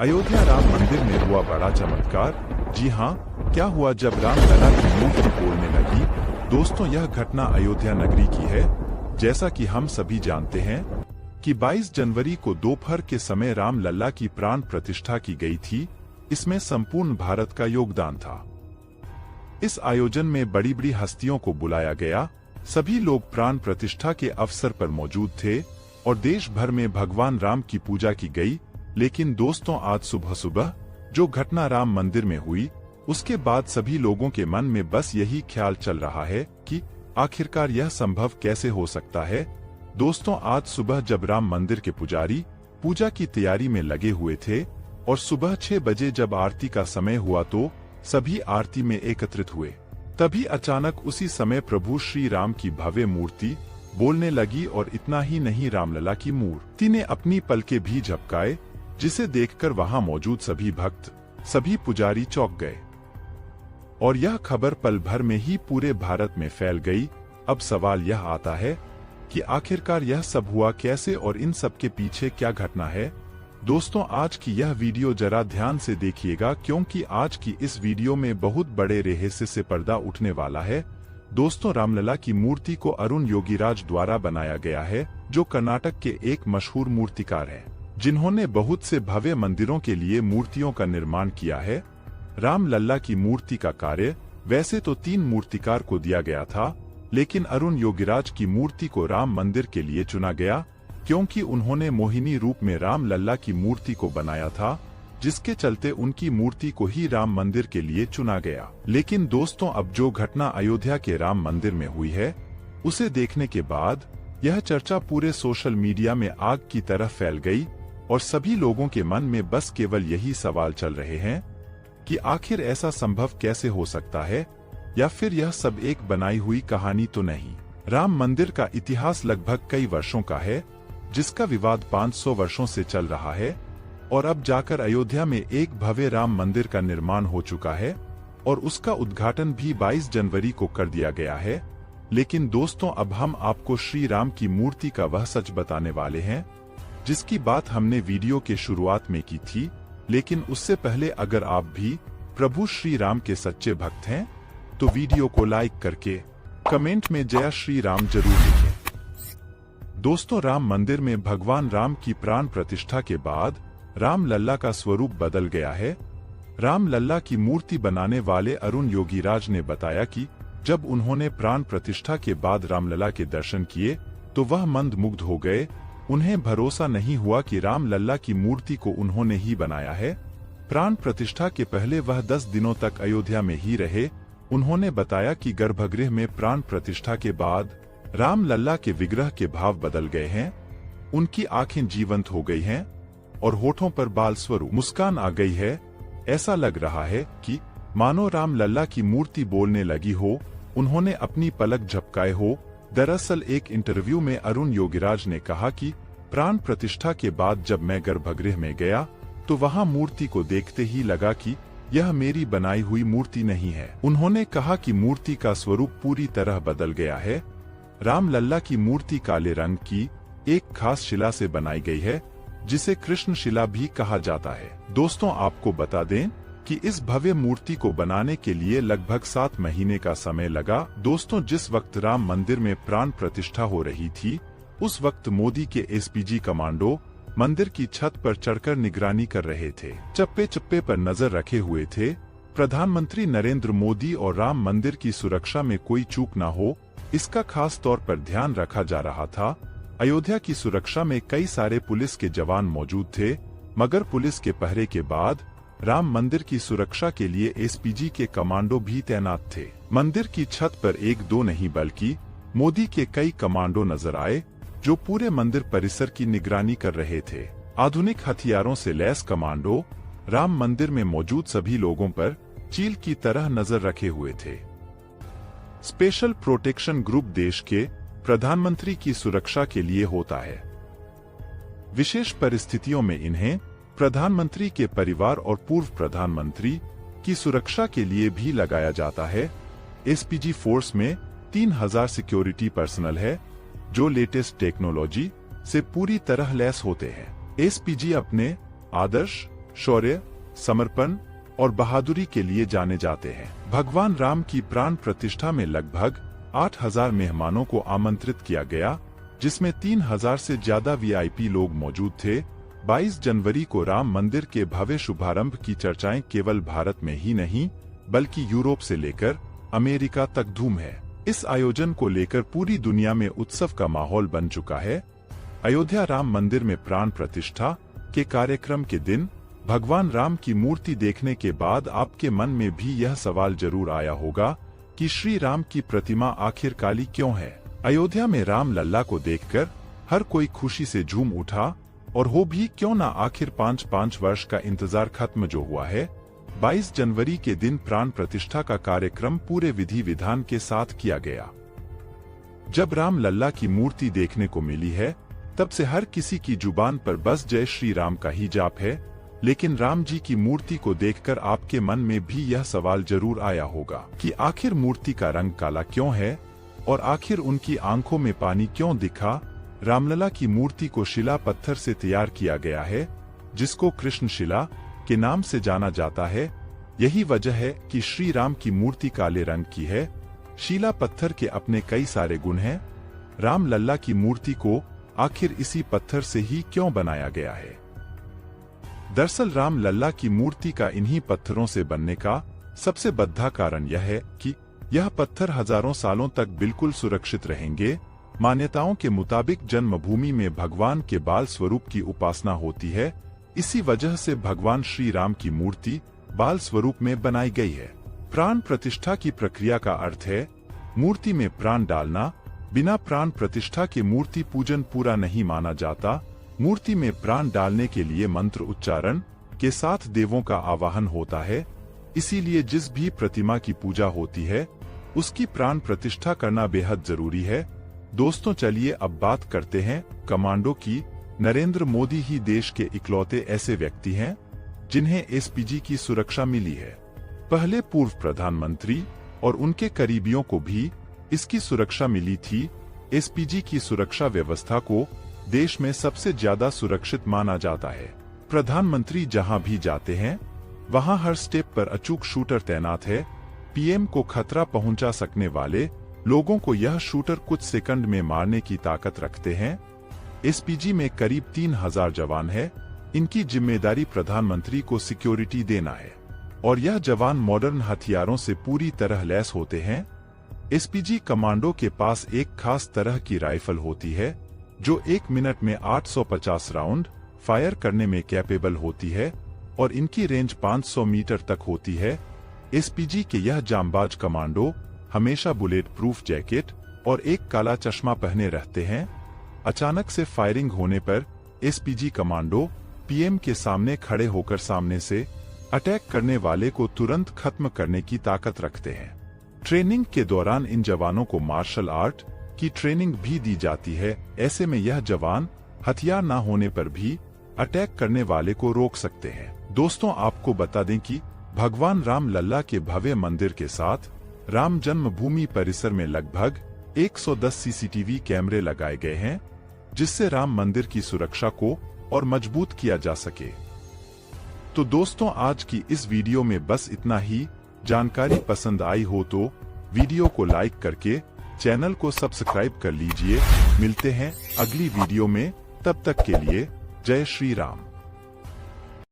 अयोध्या राम मंदिर में हुआ बड़ा चमत्कार। जी हाँ, क्या हुआ जब रामलला की मूर्ति बोलने लगी। दोस्तों, यह घटना अयोध्या नगरी की है। जैसा कि हम सभी जानते हैं कि 22 जनवरी को दोपहर के समय रामलला की प्राण प्रतिष्ठा की गई थी। इसमें संपूर्ण भारत का योगदान था। इस आयोजन में बड़ी बड़ी हस्तियों को बुलाया गया। सभी लोग प्राण प्रतिष्ठा के अवसर पर मौजूद थे और देश भर में भगवान राम की पूजा की गई। लेकिन दोस्तों, आज सुबह सुबह जो घटना राम मंदिर में हुई, उसके बाद सभी लोगों के मन में बस यही ख्याल चल रहा है कि आखिरकार यह संभव कैसे हो सकता है। दोस्तों, आज सुबह जब राम मंदिर के पुजारी पूजा की तैयारी में लगे हुए थे और सुबह 6 बजे जब आरती का समय हुआ तो सभी आरती में एकत्रित हुए, तभी अचानक उसी समय प्रभु श्री राम की भव्य मूर्ति बोलने लगी। और इतना ही नहीं, रामलला की मूर्ति ने अपनी पलकें भी झपकाए, जिसे देखकर वहां मौजूद सभी भक्त, सभी पुजारी चौंक गए और यह खबर पल भर में ही पूरे भारत में फैल गई। अब सवाल यह आता है कि आखिरकार यह सब हुआ कैसे और इन सब के पीछे क्या घटना है। दोस्तों, आज की यह वीडियो जरा ध्यान से देखिएगा, क्योंकि आज की इस वीडियो में बहुत बड़े रहस्य से पर्दा उठने वाला है। दोस्तों, रामलला की मूर्ति को अरुण योगीराज द्वारा बनाया गया है, जो कर्नाटक के एक मशहूर मूर्तिकार हैं, जिन्होंने बहुत से भव्य मंदिरों के लिए मूर्तियों का निर्माण किया है। रामलला की मूर्ति का कार्य वैसे तो 3 मूर्तिकार को दिया गया था, लेकिन अरुण योगीराज की मूर्ति को राम मंदिर के लिए चुना गया, क्योंकि उन्होंने मोहिनी रूप में रामलला की मूर्ति को बनाया था, जिसके चलते उनकी मूर्ति को ही राम मंदिर के लिए चुना गया। लेकिन दोस्तों, अब जो घटना अयोध्या के राम मंदिर में हुई है, उसे देखने के बाद यह चर्चा पूरे सोशल मीडिया में आग की तरह फैल गई और सभी लोगों के मन में बस केवल यही सवाल चल रहे हैं कि आखिर ऐसा संभव कैसे हो सकता है, या फिर यह सब एक बनाई हुई कहानी तो नहीं। राम मंदिर का इतिहास लगभग कई वर्षों का है, जिसका विवाद 500 वर्षों से चल रहा है और अब जाकर अयोध्या में एक भव्य राम मंदिर का निर्माण हो चुका है और उसका उद्घाटन भी 22 जनवरी को कर दिया गया है। लेकिन दोस्तों, अब हम आपको श्री राम की मूर्ति का वह सच बताने वाले हैं, जिसकी बात हमने वीडियो के शुरुआत में की थी। लेकिन उससे पहले अगर आप भी प्रभु श्री राम के सच्चे भक्त हैं, तो वीडियो को लाइक करके कमेंट में जय श्री राम जरूर लिखें। दोस्तों, राम मंदिर में भगवान राम की प्राण प्रतिष्ठा के बाद रामलला का स्वरूप बदल गया है। रामलला की मूर्ति बनाने वाले अरुण योगीराज ने बताया कि जब उन्होंने प्राण प्रतिष्ठा के बाद रामलला के दर्शन किए तो वह मंत्रमुग्ध हो गए। उन्हें भरोसा नहीं हुआ कि रामलला की मूर्ति को उन्होंने ही बनाया है। प्राण प्रतिष्ठा के पहले वह 10 दिनों तक अयोध्या में ही रहे। उन्होंने बताया कि गर्भगृह में प्राण प्रतिष्ठा के बाद रामलला के विग्रह के भाव बदल गए हैं। उनकी आंखें जीवंत हो गई हैं और होठों पर बाल स्वरूप मुस्कान आ गई है। ऐसा लग रहा है कि मानो रामलला की मूर्ति बोलने लगी हो, उन्होंने अपनी पलक झपकाए हो। दरअसल एक इंटरव्यू में अरुण योगीराज ने कहा कि प्राण प्रतिष्ठा के बाद जब मैं गर्भगृह में गया तो वहां मूर्ति को देखते ही लगा कि यह मेरी बनाई हुई मूर्ति नहीं है। उन्होंने कहा कि मूर्ति का स्वरूप पूरी तरह बदल गया है। रामलला की मूर्ति काले रंग की एक खास शिला से बनाई गई है, जिसे कृष्ण शिला भी कहा जाता है। दोस्तों, आपको बता दें कि इस भव्य मूर्ति को बनाने के लिए लगभग 7 महीने का समय लगा। दोस्तों, जिस वक्त राम मंदिर में प्राण प्रतिष्ठा हो रही थी, उस वक्त मोदी के एसपीजी कमांडो मंदिर की छत पर चढ़कर निगरानी कर रहे थे, चप्पे चप्पे पर नजर रखे हुए थे। प्रधानमंत्री नरेंद्र मोदी और राम मंदिर की सुरक्षा में कोई चूक न हो, इसका खास तौर पर ध्यान रखा जा रहा था। अयोध्या की सुरक्षा में कई सारे पुलिस के जवान मौजूद थे, मगर पुलिस के पहरे के बाद राम मंदिर की सुरक्षा के लिए एसपीजी के कमांडो भी तैनात थे। मंदिर की छत पर 1-2 नहीं बल्कि मोदी के कई कमांडो नजर आए, जो पूरे मंदिर परिसर की निगरानी कर रहे थे। आधुनिक हथियारों से लैस कमांडो राम मंदिर में मौजूद सभी लोगों पर चील की तरह नजर रखे हुए थे। स्पेशल प्रोटेक्शन ग्रुप देश के प्रधानमंत्री की सुरक्षा के लिए होता है। विशेष परिस्थितियों में इन्हें प्रधानमंत्री के परिवार और पूर्व प्रधानमंत्री की सुरक्षा के लिए भी लगाया जाता है। एसपीजी फोर्स में 3000 सिक्योरिटी पर्सनल है, जो लेटेस्ट टेक्नोलॉजी से पूरी तरह लैस होते हैं। एसपीजी अपने आदर्श, शौर्य, समर्पण और बहादुरी के लिए जाने जाते हैं। भगवान राम की प्राण प्रतिष्ठा में लगभग 8,000 मेहमानों को आमंत्रित किया गया, जिसमें 3,000 से ज्यादा वीआईपी लोग मौजूद थे। 22 जनवरी को राम मंदिर के भव्य शुभारंभ की चर्चाएं केवल भारत में ही नहीं बल्कि यूरोप से लेकर अमेरिका तक धूम है। इस आयोजन को लेकर पूरी दुनिया में उत्सव का माहौल बन चुका है। अयोध्या राम मंदिर में प्राण प्रतिष्ठा के कार्यक्रम के दिन भगवान राम की मूर्ति देखने के बाद आपके मन में भी यह सवाल जरूर आया होगा कि श्री राम की प्रतिमा आखिर काली क्यों है। अयोध्या में राम लल्ला को देखकर हर कोई खुशी से झूम उठा, और हो भी क्यों ना, आखिर 5 वर्ष का इंतजार खत्म जो हुआ है। 22 जनवरी के दिन प्राण प्रतिष्ठा का कार्यक्रम पूरे विधि विधान के साथ किया गया। जब राम लल्ला की मूर्ति देखने को मिली है, तब से हर किसी की जुबान पर बस जय श्री राम का ही जाप है। लेकिन राम जी की मूर्ति को देखकर आपके मन में भी यह सवाल जरूर आया होगा कि आखिर मूर्ति का रंग काला क्यों है और आखिर उनकी आंखों में पानी क्यों दिखा। रामलला की मूर्ति को शिला पत्थर से तैयार किया गया है, जिसको कृष्ण शिला के नाम से जाना जाता है। यही वजह है कि श्री राम की मूर्ति काले रंग की है। शिला पत्थर के अपने कई सारे गुण हैं। राम लल्ला की मूर्ति को आखिर इसी पत्थर से ही क्यों बनाया गया है? दरअसल राम लल्ला की मूर्ति का इन्हीं पत्थरों से बनने का सबसे बड़ा कारण यह है कि यह पत्थर हजारों सालों तक बिल्कुल सुरक्षित रहेंगे। मान्यताओं के मुताबिक जन्मभूमि में भगवान के बाल स्वरूप की उपासना होती है। इसी वजह से भगवान श्री राम की मूर्ति बाल स्वरूप में बनाई गई है। प्राण प्रतिष्ठा की प्रक्रिया का अर्थ है मूर्ति में प्राण डालना। बिना प्राण प्रतिष्ठा के मूर्ति पूजन पूरा नहीं माना जाता। मूर्ति में प्राण डालने के लिए मंत्र उच्चारण के साथ देवों का आवाहन होता है। इसीलिए जिस भी प्रतिमा की पूजा होती है उसकी प्राण प्रतिष्ठा करना बेहद जरूरी है। दोस्तों चलिए अब बात करते हैं कमांडो की। नरेंद्र मोदी ही देश के इकलौते ऐसे व्यक्ति हैं जिन्हें एसपीजी की सुरक्षा मिली है। पहले पूर्व प्रधानमंत्री और उनके करीबियों को भी इसकी सुरक्षा मिली थी। एसपीजी की सुरक्षा व्यवस्था को देश में सबसे ज्यादा सुरक्षित माना जाता है। प्रधानमंत्री जहां भी जाते हैं वहां हर स्टेप पर अचूक शूटर तैनात है। पीएम को खतरा पहुंचा सकने वाले लोगों को यह शूटर कुछ सेकंड में मारने की ताकत रखते हैं। एसपीजी में करीब 3,000 जवान है। इनकी जिम्मेदारी प्रधानमंत्री को सिक्योरिटी देना है और यह जवान मॉडर्न हथियारों से पूरी तरह लैस होते हैं। एसपीजी कमांडो के पास एक खास तरह की राइफल होती है जो 1 मिनट में 850 राउंड फायर करने में कैपेबल होती है और इनकी रेंज 500 मीटर तक होती है। एसपीजी के यह जांबाज कमांडो हमेशा बुलेट प्रूफ जैकेट और एक काला चश्मा पहने रहते हैं। अचानक से फायरिंग होने पर एसपीजी कमांडो पीएम के सामने खड़े होकर सामने से अटैक करने वाले को तुरंत खत्म करने की ताकत रखते हैं। ट्रेनिंग के दौरान इन जवानों को मार्शल आर्ट की ट्रेनिंग भी दी जाती है। ऐसे में यह जवान हथियार न होने पर भी अटैक करने वाले को रोक सकते हैं। दोस्तों आपको बता दें कि भगवान राम लल्ला के भव्य मंदिर के साथ राम जन्मभूमि परिसर में लगभग 110 सीसीटीवी कैमरे लगाए गए हैं, जिससे राम मंदिर की सुरक्षा को और मजबूत किया जा सके। तो दोस्तों आज की इस वीडियो में बस इतना ही। जानकारी पसंद आई हो तो वीडियो को लाइक करके चैनल को सब्सक्राइब कर लीजिए। मिलते हैं अगली वीडियो में, तब तक के लिए जय श्री राम।